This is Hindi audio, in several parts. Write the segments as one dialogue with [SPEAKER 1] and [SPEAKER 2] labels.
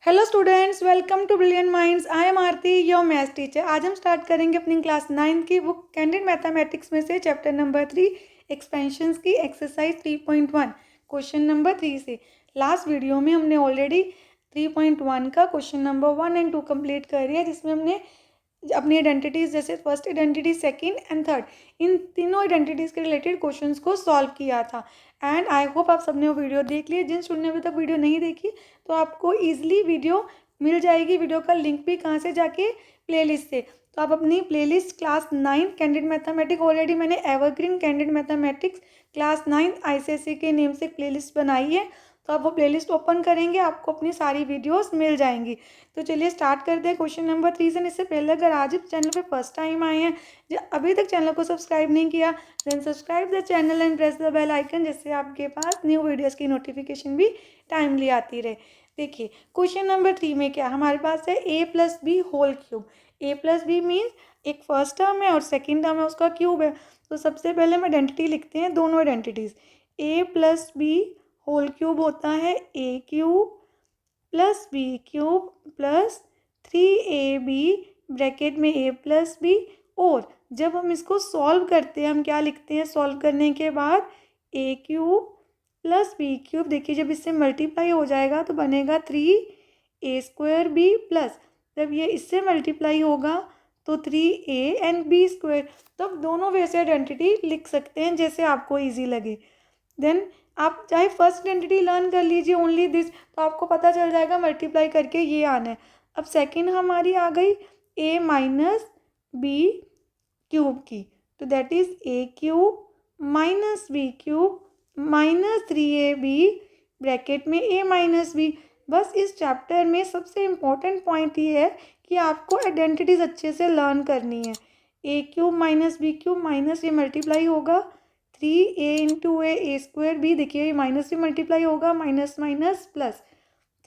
[SPEAKER 1] Hello students, welcome to Brilliant Minds. I am Aarti, your maths teacher. आज हम स्टार्ट करेंगे अपनी क्लास 9 की बुक कैंडिड मैथमेटिक्स में से चैप्टर नंबर 3 एक्सपेंशंस की एक्सरसाइज 3.1 क्वेश्चन नंबर 3 से। लास्ट वीडियो में हमने ऑलरेडी 3.1 का क्वेश्चन नंबर 1 एंड 2 कंप्लीट कर लिया, जिसमें हमने अपनी आइडेंटिटीज़ जैसे first identity, second and third, इन तीनों आइडेंटिटीज़ के रिलेटेड क्वेश्चंस को सॉल्व किया था। एंड आई होप आप सबने वो वीडियो देख लिया। जिन स्टूडेंट ने अभी तक वीडियो नहीं देखी तो आपको ईजिली वीडियो मिल जाएगी। वीडियो का लिंक भी कहाँ से, जाके प्लेलिस्ट से। तो आप अपनी playlist class 9 candid mathematics, already मैंने evergreen candid mathematics class 9 ICSE के नेम से प्लेलिस्ट बनाई है। तो आप वो प्लेलिस्ट ओपन करेंगे, आपको अपनी सारी वीडियोस मिल जाएंगी। तो चलिए स्टार्ट करते हैं क्वेश्चन नंबर 3 से। इससे पहले अगर आज इस चैनल पे फर्स्ट टाइम आए हैं, जो अभी तक चैनल को सब्सक्राइब नहीं किया, then subscribe the channel and press the bell icon, जिससे आपके पास न्यू वीडियोस की नोटिफिकेशन भी टाइमली आती रहे। देखिए क्वेश्चन नंबर 3 में क्या हमारे पास है, a plus b whole cube. A plus B means एक फर्स्ट टर्म है और सेकेंड टर्म है, उसका क्यूब है। तो सबसे पहले हम आइडेंटिटी लिखते हैं, दोनों identities. A plus b whole cube होता है a cube plus B cube plus 3ab bracket में ए प्लस बी। और जब हम इसको सॉल्व करते हैं, हम क्या लिखते हैं सॉल्व करने के बाद, ए क्यूब प्लस बी क्यूब। देखिए जब इससे मल्टीप्लाई हो जाएगा तो बनेगा 3a² प्लस, जब ये इससे मल्टीप्लाई होगा तो 3a² तो अब दोनों वैसे आइडेंटिटी लिख सकते हैं जैसे आपको ईजी लगे। देन आप चाहे फर्स्ट आइडेंटिटी लर्न कर लीजिए ओनली दिस, तो आपको पता चल जाएगा मल्टीप्लाई करके ये आना है। अब सेकंड हमारी आ गई a माइनस बी क्यूब की, तो that is A cube minus B cube minus 3ab bracket में a माइनस बी। बस इस चैप्टर में सबसे इम्पोर्टेंट पॉइंट ये है कि आपको आइडेंटिटीज अच्छे से लर्न करनी है। A cube minus B cube minus ये मल्टीप्लाई होगा 3a × a² देखिए ये माइनस से मल्टीप्लाई होगा, माइनस माइनस प्लस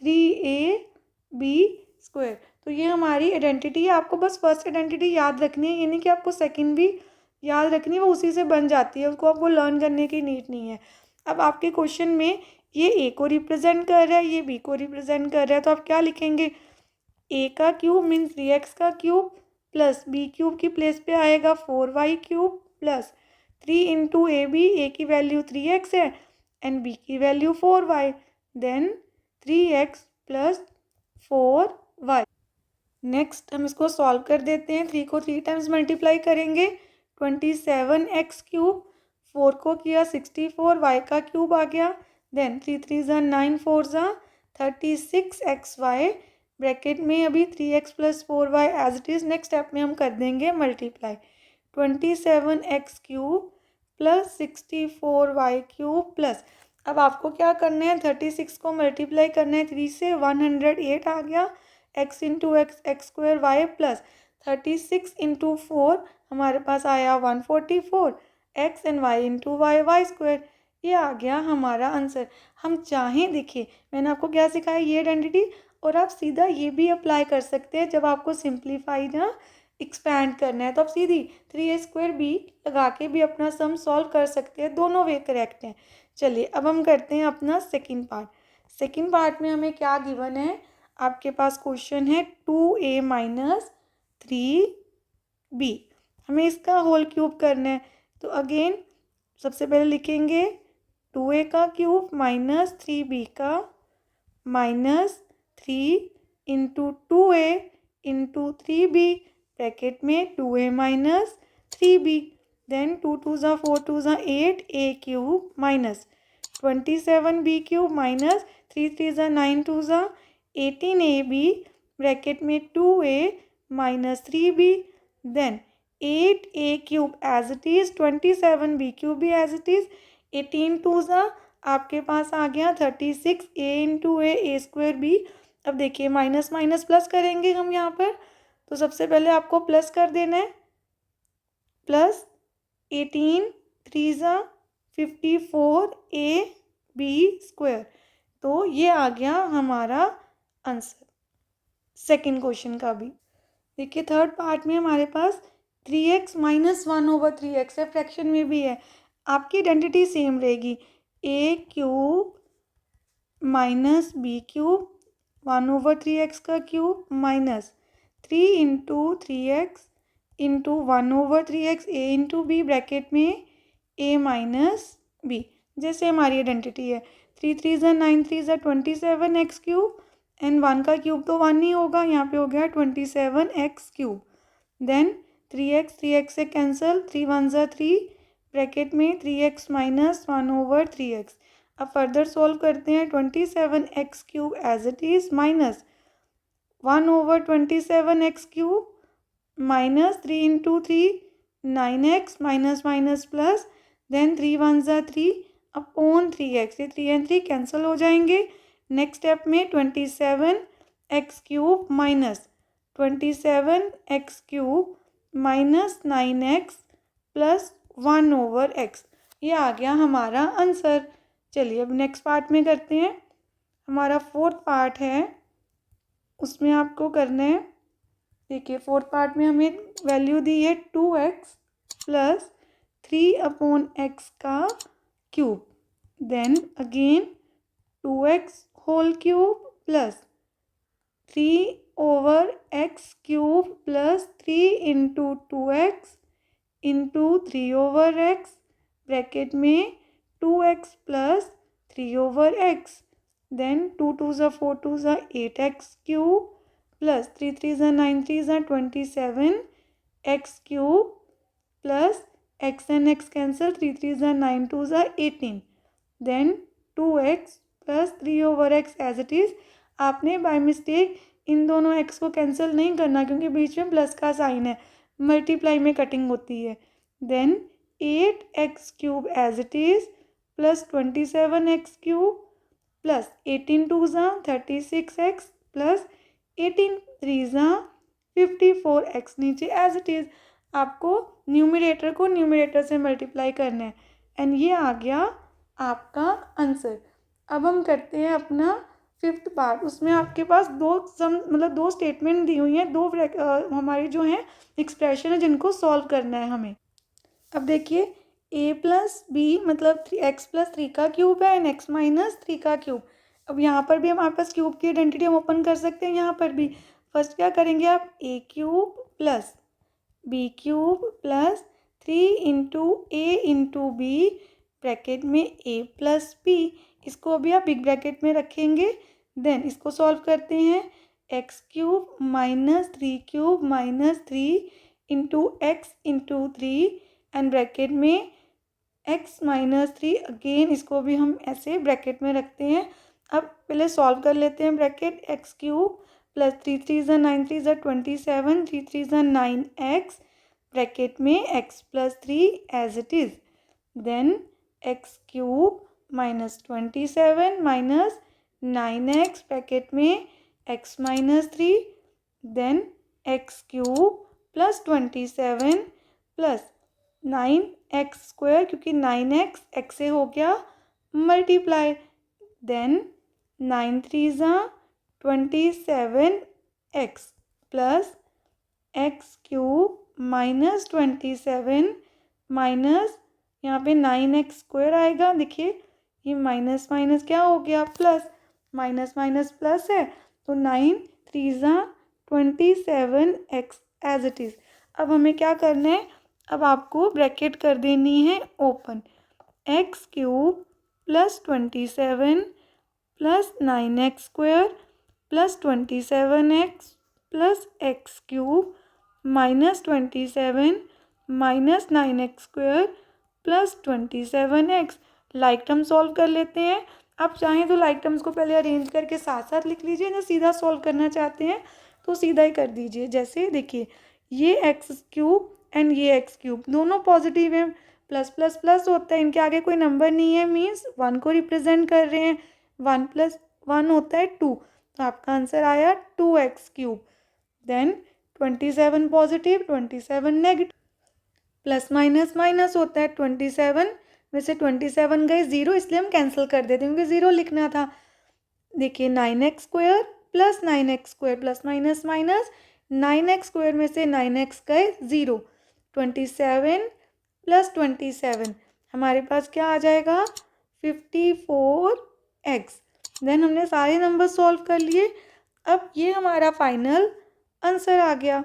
[SPEAKER 1] 3ab²। तो ये हमारी आइडेंटिटी है। आपको बस फर्स्ट आइडेंटिटी याद रखनी है, ये नहीं कि आपको सेकंड भी याद रखनी है, वो उसी से बन जाती है, उसको आपको लर्न करने की नीड नहीं है। अब आपके क्वेश्चन में ये ए को रिप्रेजेंट कर रहा है, ये बी को रिप्रेजेंट कर रहा है, तो आप क्या लिखेंगे, ए का क्यूब मीन्स 3x का क्यूब प्लस बी क्यूब की प्लेस पे आएगा 4y³ प्लस 3 × ए की वैल्यू 3x है एंड बी की value 4y, then 3x plus 4y। Next हम इसको सॉल्व कर देते हैं। 3 को 3 टाइम्स मल्टीप्लाई करेंगे 27x³, 4 को किया 64, y का क्यूब आ गया, देन 3 3 ज़ा 9, 4 ज़ा 36xy ब्रैकेट में अभी 3x plus 4y as it is. Next step में हम कर देंगे multiply 27x³ plus 64y³ plus, अब आपको क्या करना है 36 को मल्टीप्लाई करना है 3 से, 108 आ गया, x × x² y प्लस 36 × 4 हमारे पास आया 144, x एंड y × y² ये आ गया हमारा आंसर। हम चाहें, देखिए मैंने आपको क्या सिखाया, ये आइडेंटिटी, और आप सीधा ये भी अप्लाई कर सकते हैं जब आपको सिंप्लीफाई ना एक्सपैंड करना है, तो आप सीधी 3a² लगा के भी अपना सम सॉल्व कर सकते हैं। दोनों वे करेक्ट हैं। चलिए अब हम करते हैं अपना सेकंड पार्ट। सेकंड पार्ट में हमें क्या गिवन है, आपके पास क्वेश्चन है 2a माइनस 3b, हमें इसका होल क्यूब करना है। तो अगेन सबसे पहले लिखेंगे 2a का क्यूब माइनस 3b का माइनस 3 × 2a × 3b ब्रैकेट में 2a माइनस 3b, देन 2 2 ज़ा 4 2 ज़ा 8 a³ माइनस 27b³ माइनस 3 3 ज़ा 9 2 ज़ा 18ab ब्रैकेट में 2a minus 3b, then 8a³ as it is, 27b³ भी एज इट इज़, 18 2 ज़ा आपके पास आ गया 36 a × a² अब देखिए माइनस माइनस प्लस करेंगे हम यहाँ पर, तो सबसे पहले आपको प्लस कर देना है, प्लस 18 3 ज़ा 54 ab², तो ये आ गया हमारा आंसर सेकंड क्वेश्चन का भी। देखिए थर्ड पार्ट में हमारे पास 3x माइनस 1/3x है, फ्रैक्शन में भी है। आपकी आइडेंटिटी सेम रहेगी, a³ माइनस b³ 1/3x का cube minus 3 into 3x into 1/3x a into B bracket में a माइनस बी, जैसे हमारी आइडेंटिटी है। 3 3 ज़ा 9 3 ज़ा 27x क्यूब एंड 1 का क्यूब तो 1 ही होगा, यहाँ पे हो गया 27x क्यूब। देन 3x से कैंसिल, 3 1 ज़ा 3 ब्रैकेट में 3x माइनस 1/3x। अब फर्दर सॉल्व करते हैं। 27x cube as it is minus 1/27x cube minus 3 into 3 9x minus minus plus, then 3 1 ज़ा 3 अपॉन 3x, ये 3 एंड 3 कैंसिल हो जाएंगे। नेक्स्ट स्टेप में 27x cube minus 27x cube minus 9x plus 1/x, ये आ गया हमारा आंसर। चलिए अब नेक्स्ट पार्ट में करते हैं। हमारा फोर्थ पार्ट है, उसमें आपको करना है, देखिए फोर्थ पार्ट में हमें वैल्यू दी है 2x प्लस 3/x का cube, then again 2x whole cube plus 3/x cube plus 3 into 2x into 3/x bracket में 2x प्लस 3/x, देन 2 2 ज़ा 4 2 ज़ा 8x क्यूब प्लस 3 3 ज़ा 9 3 ज़ा 27x cube plus x and x cancel, 3 3 ज़ा 9 2 ज़ा 18, then 2x plus 3/x as it is. आपने बाय मिस्टेक इन दोनों x को कैंसिल नहीं करना क्योंकि बीच में प्लस का साइन है, मल्टीप्लाई में कटिंग होती है। Then 8x cube as it is plus 27x cube plus 18 2 ज़ा 36x प्लस 18 3 ज़ा 54x, नीचे एज इट इज़ आपको न्यूमरेटर को न्यूमरेटर से मल्टीप्लाई करना है एंड ये आ गया आपका आंसर। अब हम करते हैं अपना फिफ्थ पार्ट। उसमें आपके पास दो स्टेटमेंट दी हुई हैं, दो हमारी जो हैं एक्सप्रेशन है जिनको सॉल्व करना है हमें। अब देखिए a प्लस बी मतलब x प्लस 3 का क्यूब है एंड x माइनस 3 का क्यूब। अब यहाँ पर भी हमारे पास क्यूब की आइडेंटिटी हम ओपन कर सकते हैं। यहाँ पर भी फर्स्ट क्या करेंगे आप, a cube plus b cube plus 3 into a into B bracket में a प्लस b, इसको भी आप बिग ब्रैकेट में रखेंगे। देन इसको सॉल्व करते हैं, x cube minus 3 cube minus 3 into x into 3 and bracket में x माइनस 3, अगेन इसको भी हम ऐसे ब्रैकेट में रखते हैं। अब पहले सॉल्व कर लेते हैं। ब्रैकेट x क्यूब प्लस 3 3 ज़ा 9 3 ज़ा 27 3 3 ज़ा 9x ब्रैकेट में x plus 3 as it is, then x cube minus 27 minus 9x bracket में x minus 3, then x cube plus 27 plus 9x square, क्योंकि 9x x से हो गया मल्टीप्लाई, देन 9 3 ज़ा 27x plus x cube minus 27 minus यहाँ पे 9x स्क्वायर आएगा। देखिए ये माइनस माइनस क्या हो गया, प्लस, माइनस माइनस प्लस है तो 9 3 ज़ा 27x एज इट इज़। अब हमें क्या करना है, अब आपको ब्रैकेट कर देनी है open, x cube plus 27 plus 9x square plus 27x plus x cube minus 27 minus 9x square plus 27x। Like term solve कर लेते हैं। आप चाहें तो लाइक टर्म्स को पहले अरेंज करके साथ साथ लिख लीजिए, या सीधा सॉल्व करना चाहते हैं तो सीधा ही कर दीजिए। जैसे देखिए ये एक्स क्यूब एंड ये एक्स क्यूब दोनों पॉजिटिव हैं, प्लस प्लस प्लस होता है, इनके आगे कोई नंबर नहीं है, मीन्स 1 को रिप्रेजेंट कर रहे हैं। 1 प्लस 1 होता है 2, तो आपका आंसर आया 2x cube. Then 27 positive 27 negative, plus minus minus होता है, 27 में से 27 गए 0, इसलिए हम कैंसिल कर देते हैं क्योंकि 0 लिखना था। देखिए 9x square plus 9x square plus minus minus, 9x square में से 9x गए 0, 27 प्लस 27 हमारे पास क्या आ जाएगा 54x। देन हमने सारे नंबर सॉल्व कर लिए। अब ये हमारा फाइनल आंसर आ गया।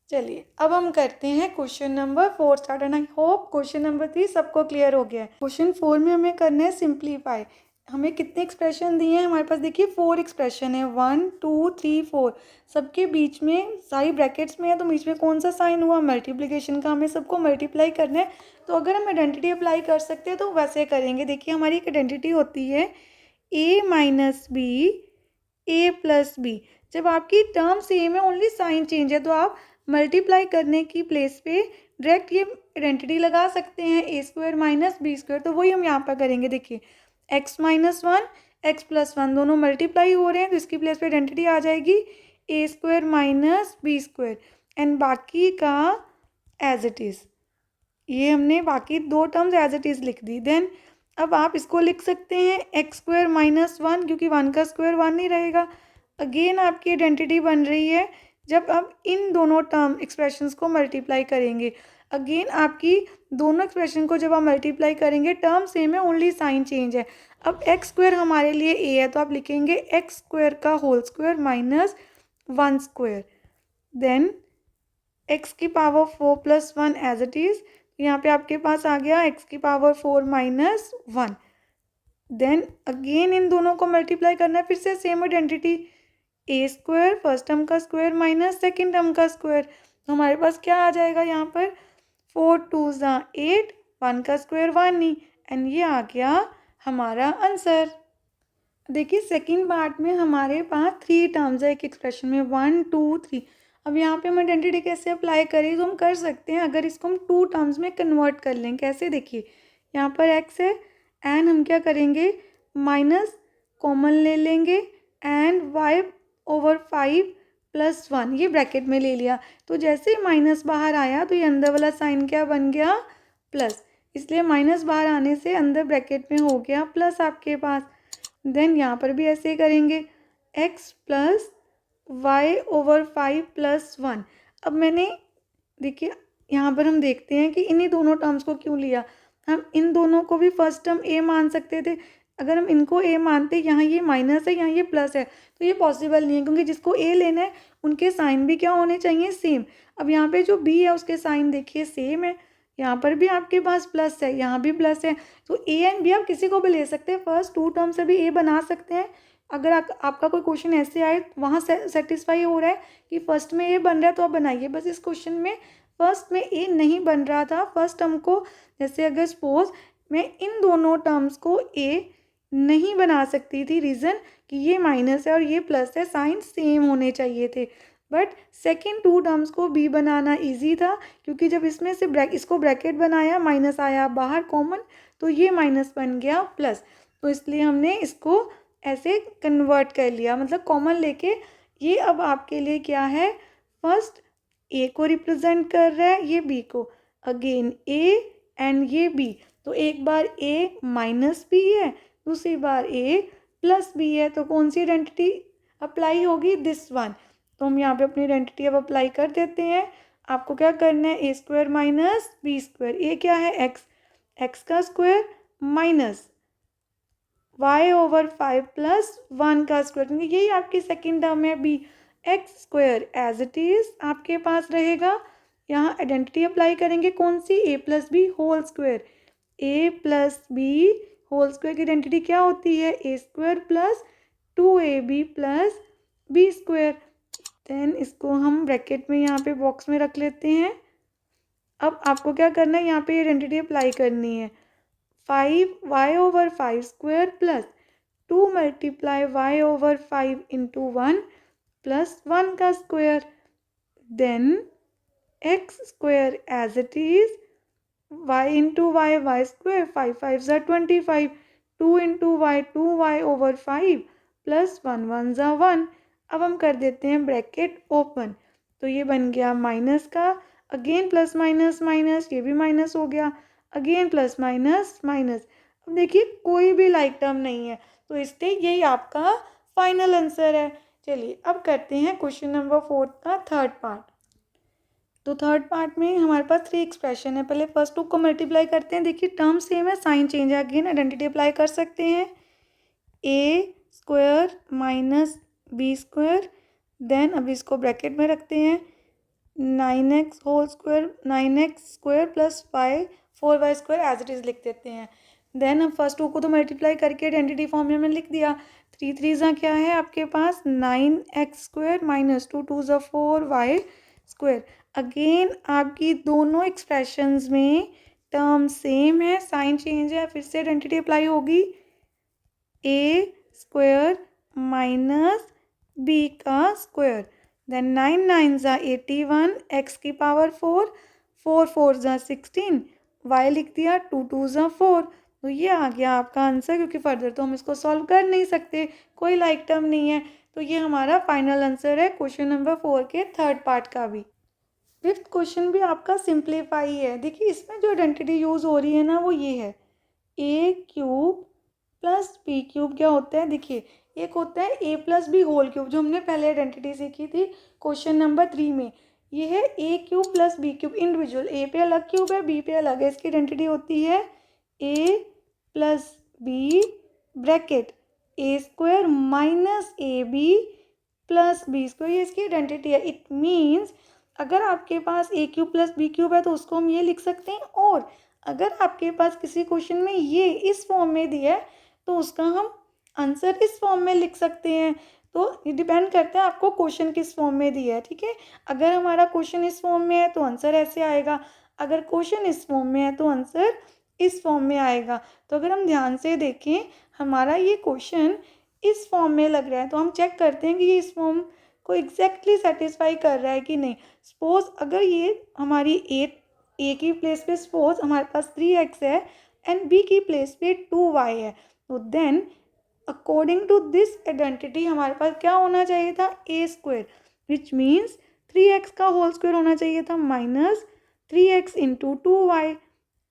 [SPEAKER 1] चलिए अब हम करते हैं question number 4 start, and I hope question number 3 सबको क्लियर हो गया है। क्वेश्चन 4 में हमें करना है सिंप्लीफाई। हमें कितने एक्सप्रेशन दिए हैं हमारे पास, देखिए 4 एक्सप्रेशन है, 1 2 3 4, सबके बीच में सारी ब्रैकेट्स में है, तो बीच में कौन सा साइन हुआ, मल्टीप्लिकेशन का। हमें सबको मल्टीप्लाई करना है, तो अगर हम आइडेंटिटी अप्लाई कर सकते हैं तो वैसे करेंगे। देखिए हमारी एक आइडेंटिटी होती है a minus B A plus B. जब आपकी टर्म सेम है, ओनली साइन चेंज है, तो आप मल्टीप्लाई करने की प्लेस पे डायरेक्ट ये आइडेंटिटी लगा सकते हैं, a square minus b square. तो वही हम यहाँ पर करेंगे। देखिए x minus one x plus one दोनों मल्टीप्लाई हो रहे हैं, तो इसकी प्लेस पे आइडेंटिटी आ जाएगी a square minus b square, and बाकी का एज इट इज़। ये हमने बाकी दो टर्म्स एज इट इज़ लिख दी। देन अब आप इसको लिख सकते हैं एक्स स्क्वायर माइनस वन, क्योंकि वन का स्क्वायर वन ही रहेगा। अगेन आपकी आइडेंटिटी बन रही है जब आप इन दोनों टर्म एक्सप्रेशंस को मल्टीप्लाई करेंगे। अगेन आपकी दोनों एक्सप्रेशन को जब आप मल्टीप्लाई करेंगे, टर्म सेम है, ओनली साइन चेंज है। अब एक्स स्क्वायर हमारे लिए ए है, तो आप लिखेंगे एक्स स्क्वायर का whole square minus one square. Then x की power 4 plus one as it is, यहाँ पे आपके पास आ गया एक्स की power 4 minus one. Then again इन दोनों को मल्टीप्लाई करना है, फिर से same identity, a square first term का स्क्वायर माइनस सेकेंड टर्म का स्क्वायर। तो हमारे पास क्या आ जाएगा यहाँ पर, 4 2 ज़ा 8, वन का स्क्वायर वन ही, एंड ये आ गया हमारा आंसर। देखिए सेकेंड पार्ट में हमारे पास 3 टर्म्स है एक एक्सप्रेशन में, 1 2 3। अब यहाँ पे हम आइडेंटिटी कैसे अप्लाई करें, तो हम कर सकते हैं अगर इसको हम 2 टर्म्स में कन्वर्ट कर लें। कैसे, देखिए यहाँ पर x है, एंड हम क्या करेंगे, माइनस कॉमन ले लेंगे, and y over 5 plus one, ये ब्रैकेट में ले लिया। तो जैसे ही माइनस बाहर आया तो ये अंदर वाला साइन क्या बन गया, प्लस। इसलिए माइनस बाहर आने से अंदर ब्रैकेट में हो गया प्लस आपके पास। देन यहाँ पर भी ऐसे ही करेंगे, x प्लस वाई ओवर 5 प्लस वन। अब मैंने देखिए यहाँ पर हम देखते हैं कि इन्हीं दोनों टर्म्स को क्यों लिया। हम इन दोनों को भी फर्स्ट टर्म a मान सकते थे। अगर हम इनको a मानते, यहाँ ये माइनस है यहाँ ये प्लस है, तो ये पॉसिबल नहीं है, क्योंकि जिसको a लेना है उनके साइन भी क्या होने चाहिए, सेम। अब यहाँ पे जो b है उसके साइन देखिए सेम है, यहाँ पर भी आपके पास प्लस है, यहाँ भी प्लस है, तो a एंड b आप किसी को भी ले सकते हैं। फर्स्ट 2 टर्म से भी a बना सकते हैं। अगर आपका कोई क्वेश्चन ऐसे आए वहाँ सेटिस्फाई हो रहा है कि फर्स्ट में ए बन रहा है, तो आप बनाइए। बस इस क्वेश्चन में फर्स्ट में ए नहीं बन रहा था, फर्स्ट टर्म को, जैसे अगर सपोज मैं इन दोनों टर्म्स को ए नहीं बना सकती थी, रीज़न कि ये माइनस है और ये प्लस है, साइन सेम होने चाहिए थे। बट सेकेंड 2 टर्म्स को बी बनाना ईजी था, क्योंकि जब इसमें से इसको ब्रैकेट बनाया, माइनस आया बाहर कॉमन, तो ये माइनस बन गया प्लस। तो इसलिए हमने इसको ऐसे कन्वर्ट कर लिया, मतलब कॉमन लेके। ये अब आपके लिए क्या है, फर्स्ट ए को रिप्रेजेंट कर रहा है, ये बी को, अगेन ए एंड ये बी। तो एक बार ए माइनस बी है, दूसरी बार ए प्लस बी है, तो कौन सी आइडेंटिटी अप्लाई होगी, दिस वन। तो हम यहाँ पे अपनी आइडेंटिटी अब अप्लाई कर देते हैं। आपको क्या करना है, a square minus b square, a क्या है एक्स, एक्स का square minus y over 5 plus one का स्क्वायर, क्योंकि यही आपकी सेकेंड टर्म है b. X square as it is आपके पास रहेगा। यहाँ आइडेंटिटी अप्लाई करेंगे कौन सी, a plus b whole square. A plus b whole square की आइडेंटिटी क्या होती है, a square plus 2ab plus b square. Then इसको हम ब्रैकेट में यहाँ पे बॉक्स में रख लेते हैं। अब आपको क्या करना है, यहाँ पे आइडेंटिटी अप्लाई करनी है, 5y over 5 square plus 2 multiply y over 5 into 1 plus 1 का square. Then x square as it is, y into Y Y square, 5 5 ज़ा 25, 2 into Y 2y over 5 plus 1 1 ज़ा 1। अब हम कर देते हैं ब्रैकेट ओपन, तो ये बन गया माइनस का, अगेन प्लस माइनस माइनस, ये भी माइनस हो गया, अगेन प्लस माइनस माइनस। अब देखिए कोई भी लाइक टर्म नहीं है, तो इसलिए यही आपका फाइनल आंसर है। चलिए अब करते हैं क्वेश्चन नंबर 4 का थर्ड पार्ट। तो थर्ड पार्ट में हमारे पास 3 एक्सप्रेशन है। पहले फर्स्ट 2 को मल्टीप्लाई करते हैं। देखिए टर्म सेम है, साइन चेंज है, अगेन आइडेंटिटी अप्लाई कर सकते हैं। A square minus b square, then अब इसको ब्रैकेट में रखते हैं 9x whole square, 9x square plus y 4y square as it is लिख देते हैं। देन अब फर्स्ट टू को तो मल्टीप्लाई करके आइडेंटिटी फॉर्म में लिख दिया। 3 3 क्या है आपके पास 9x square minus 2 2 4y square. Again आपकी दोनों एक्सप्रेशंस में टर्म सेम है, साइन चेंज है, फिर से आइडेंटिटी अप्लाई होगी ए स्क्वायर माइनस बी का स्क्वायर। देन 9 9 81, एक्स की पावर 4, 4 4 16, वाई लिख दिया 2 2 4। तो ये आ गया आपका आंसर, क्योंकि फर्दर तो हम इसको सॉल्व कर नहीं सकते, कोई लाइक टर्म नहीं है। तो ये हमारा फाइनल आंसर है क्वेश्चन नंबर 4 के थर्ड पार्ट का भी। फिफ्थ क्वेश्चन भी आपका सिंप्लीफाई है। देखिए इसमें जो आइडेंटिटी यूज़ हो रही है ना वो ये है a cube plus B cube. क्या होता है देखिए, एक होता है a plus b whole cube जो हमने पहले आइडेंटिटी सीखी थी क्वेश्चन नंबर 3 में। ये है a cube plus B cube individual, a पे अलग क्यूब है, बी पे अलग है। इसकी आइडेंटिटी होती है a plus b bracket a square minus a b plus b square, ये इसकी आइडेंटिटी है। इट मीन्स अगर आपके पास a cube plus B cube है तो उसको हम ये लिख सकते हैं, और अगर आपके पास किसी क्वेश्चन में ये इस फॉर्म में दिया है तो उसका हम आंसर इस फॉर्म में लिख सकते हैं। तो ये डिपेंड करता है आपको क्वेश्चन किस फॉर्म में दिया है, ठीक है। अगर हमारा क्वेश्चन इस फॉर्म में है तो आंसर ऐसे आएगा, अगर क्वेश्चन इस फॉर्म में है तो आंसर इस फॉर्म में आएगा। तो अगर हम ध्यान से देखें हमारा ये क्वेश्चन इस फॉर्म में लग रहा है तो हम चेक करते हैं कि ये इस फॉर्म को एग्जैक्टली सेटिस्फाई कर रहा है कि नहीं। सपोज अगर ये हमारी ए की प्लेस पे सपोज हमारे पास 3x है एंड बी की प्लेस पे 2y है, तो then according to this identity हमारे पास क्या होना चाहिए था ए स्क्वायर, विच मीन्स 3x का होल स्क्वायर होना चाहिए था minus 3x into 2y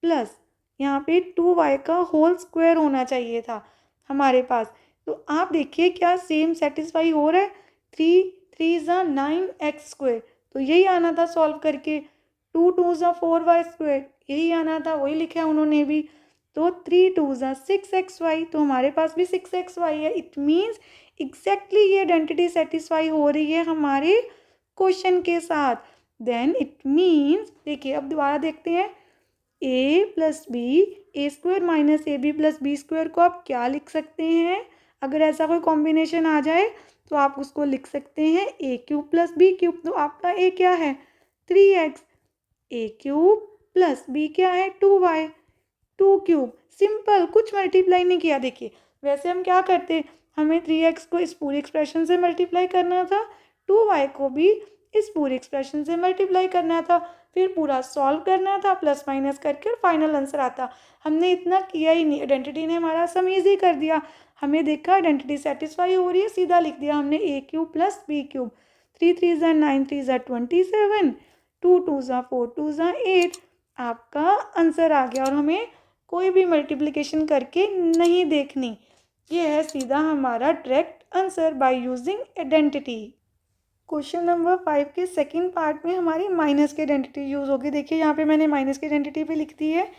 [SPEAKER 1] plus यहाँ पे 2y का होल स्क्वायर होना चाहिए था हमारे पास। तो आप देखिए क्या सेम सेटिस्फाई हो रहा है। 3 3 9x स्क्वायर, तो यही आना था सॉल्व करके। 2 2 4y स्क्वायर, यही आना था, वही लिखा है उन्होंने भी। तो 3 2 6xy, तो हमारे पास भी 6xy है। इट मीन्स एग्जैक्टली ये आइडेंटिटी सेटिस्फाई हो रही है हमारे क्वेश्चन के साथ। देन इट मीन्स देखिए अब दोबारा देखते हैं a plus b, a square minus a b plus b square को आप क्या लिख सकते हैं। अगर ऐसा कोई कॉम्बिनेशन आ जाए तो आप उसको लिख सकते हैं a cube plus B cube. तो आपका ए क्या है 3x, ए क्यूब प्लस बी क्या है 2y, 2 क्यूब। सिंपल, कुछ मल्टीप्लाई नहीं किया। देखिए वैसे हम क्या करते, हमें 3x को इस पूरी एक्सप्रेशन से मल्टीप्लाई करना था, 2y को भी इस पूरी एक्सप्रेशन से मल्टीप्लाई करना था, फिर पूरा सॉल्व करना था प्लस माइनस करके और फाइनल आंसर आता। हमने इतना किया ही नहीं, आइडेंटिटी ने हमारा सम ईजी कर दिया। हमें देखा आइडेंटिटी सेटिस्फाई हो रही है, सीधा लिख दिया हमने ए क्यूब प्लस बी क्यूब। 3 3 9 3 27, 2 2 4 2 8, आपका आंसर आ गया। और हमें कोई भी मल्टीप्लिकेशन करके नहीं देखनी, ये है सीधा हमारा direct answer by using identity. Question number 5 के सेकंड पार्ट में हमारी माइनस की आइडेंटिटी यूज़ होगी। देखिए यहाँ पे मैंने माइनस की आइडेंटिटी पे लिख दी है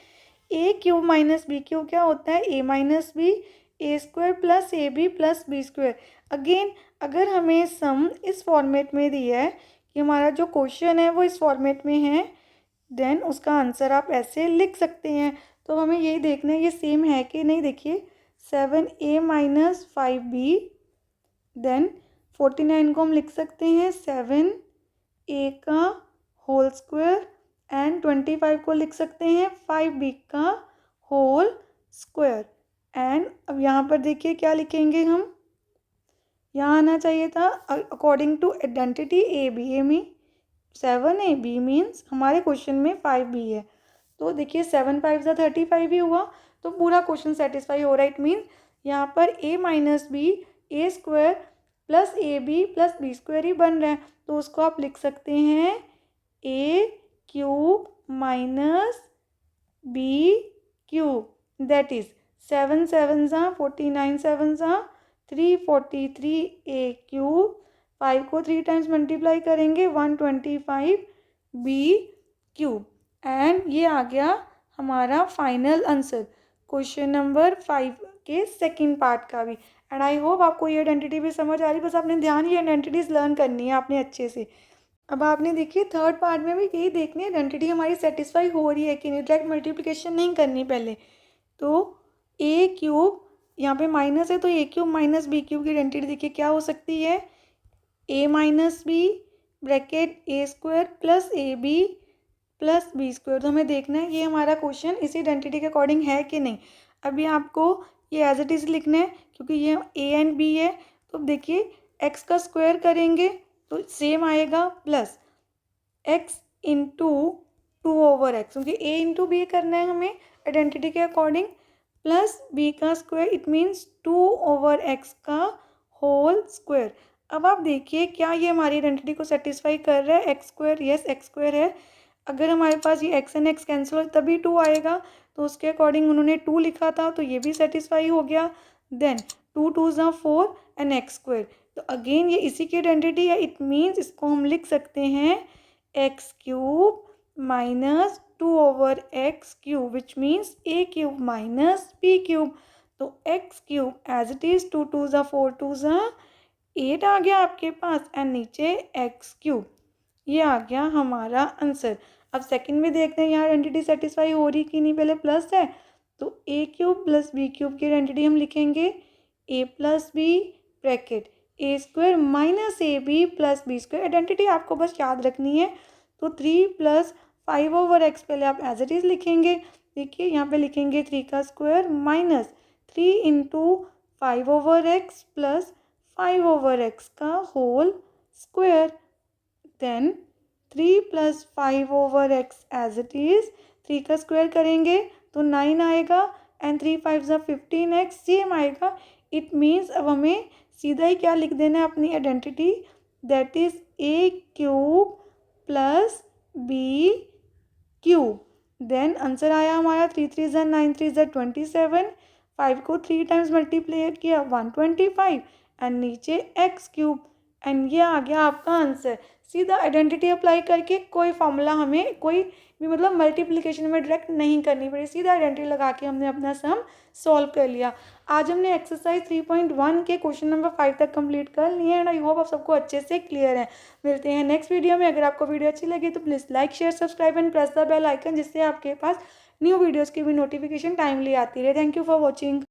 [SPEAKER 1] a cube minus B cube. क्या होता है a minus B, a square plus a b plus b square. Again अगर हमें सम इस फॉर्मेट में दिया है कि हमारा जो क्वेश्चन है वो इस फॉर्मेट में है, देन उसका आंसर आप ऐसे लिख सकते हैं। तो हमें यही देखना है ये सेम है कि नहीं। देखिए 7a माइनस 5b, देन 49 को हम लिख सकते हैं 7a का होल स्क्वायर एंड 25 को लिख सकते हैं 5b का होल स्क्वायर। एंड अब यहाँ पर देखिए क्या लिखेंगे हम, यहाँ आना चाहिए था according to identity a b, a में 7ab मीन्स हमारे क्वेश्चन में 5b है। तो देखिए 7 5 35 ही हुआ, तो पूरा क्वेश्चन सेटिस्फाई हो रहा है। इट मीन्स यहाँ पर a minus B, a square plus a b plus b square ही बन रहा है। तो उसको आप लिख सकते हैं a cube minus B cube, that is 7 7 49 7 343 a cube. 5 को 3 टाइम्स मल्टीप्लाई करेंगे 125 बी क्यूब। एंड ये आ गया हमारा फाइनल आंसर क्वेश्चन नंबर 5 के सेकंड पार्ट का भी। एंड आई होप आपको ये आइडेंटिटी भी समझ आ रही है। बस आपने ध्यान ये आइडेंटिटीज लर्न करनी है आपने अच्छे से। अब आपने देखिए थर्ड पार्ट में भी यही देखनी है आइडेंटिटी हमारी सेटिस्फाई हो रही है कि नहीं, डायरेक्ट मल्टीप्लिकेशन नहीं करनी पहले। तो ए क्यूब यहाँ पे माइनस है तो a cube minus B cube की आइडेंटिटी देखिए क्या हो सकती है, a minus b bracket a square plus a b plus b square. तो हमें देखना है ये हमारा क्वेश्चन इसी आइडेंटिटी के अकॉर्डिंग है कि नहीं। अभी आपको ये एज इट इज़ लिखना है क्योंकि ये ए एंड बी है। तो देखिए एक्स का स्क्वायर करेंगे तो सेम आएगा प्लस एक्स इंटू 2/x, क्योंकि ए इंटू बी करना है हमें आइडेंटिटी के अकॉर्डिंग, प्लस बी का स्क्वायर इट मीन्स 2/x का होल स्क्वायर। अब आप देखिए क्या ये हमारी आइडेंटिटी को सेटिस्फाई कर रहा है, x square, yes x square है। अगर हमारे पास ये एक्स एंड एक्स कैंसिल हो तभी 2 आएगा, तो उसके अकॉर्डिंग उन्होंने 2 लिखा था तो ये भी सेटिस्फाई हो गया। Then 2 2s are 4 and X square, तो अगेन ये इसी की आइडेंटिटी है। इट मीन्स इसको हम लिख सकते हैं x cube minus 2/x cube which means a cube minus B cube. तो x cube as it is 2 2s are 4 2s are 8 आ गया आपके पास एंड नीचे एक्स क्यूब, ये आ गया हमारा आंसर। अब सेकंड में देखते हैं यहाँ आइडेंटिटी सेटिस्फाई हो रही कि नहीं। पहले प्लस है तो a cube plus B cube की आइडेंटिटी हम लिखेंगे a plus b bracket a square minus a b plus b square. Identity आपको बस याद रखनी है। तो 3 प्लस 5/x पहले आप एज इट इज़ लिखेंगे। देखिए यहाँ पे लिखेंगे 3 का square minus 3 into 5/x plus 5/x का whole square. Then 3 plus 5/x as it is, 3 का स्क्वायर करेंगे तो 9 आएगा एंड 3 5 15x सेम आएगा। इट मीन्स अब हमें सीधा ही क्या लिख देना है अपनी identity, that is A cube plus B cube. Then answer आया हमारा 3 3 ज़ा 9 3 ज़ा 27, 5 को 3 टाइम्स मल्टीप्लाई किया 125 एंड नीचे एक्स क्यूब एंड ये आ गया आपका आंसर। सीधा आइडेंटिटी अप्लाई करके कोई फॉर्मूला हमें कोई भी मतलब मल्टीप्लिकेशन में डायरेक्ट नहीं करनी पड़ी, सीधा आइडेंटिटी लगा के हमने अपना सम सॉल्व कर लिया। आज हमने एक्सरसाइज 3.1 के क्वेश्चन नंबर 5 तक कंप्लीट कर लिए एंड आई होप आप सबको अच्छे से क्लियर है। मिलते हैं नेक्स्ट वीडियो में। अगर आपको वीडियो अच्छी लगी तो please like share subscribe and press the bell icon, जिससे आपके पास न्यू वीडियोज़ की भी नोटिफिकेशन टाइमली आती रहे। Thank you for watching.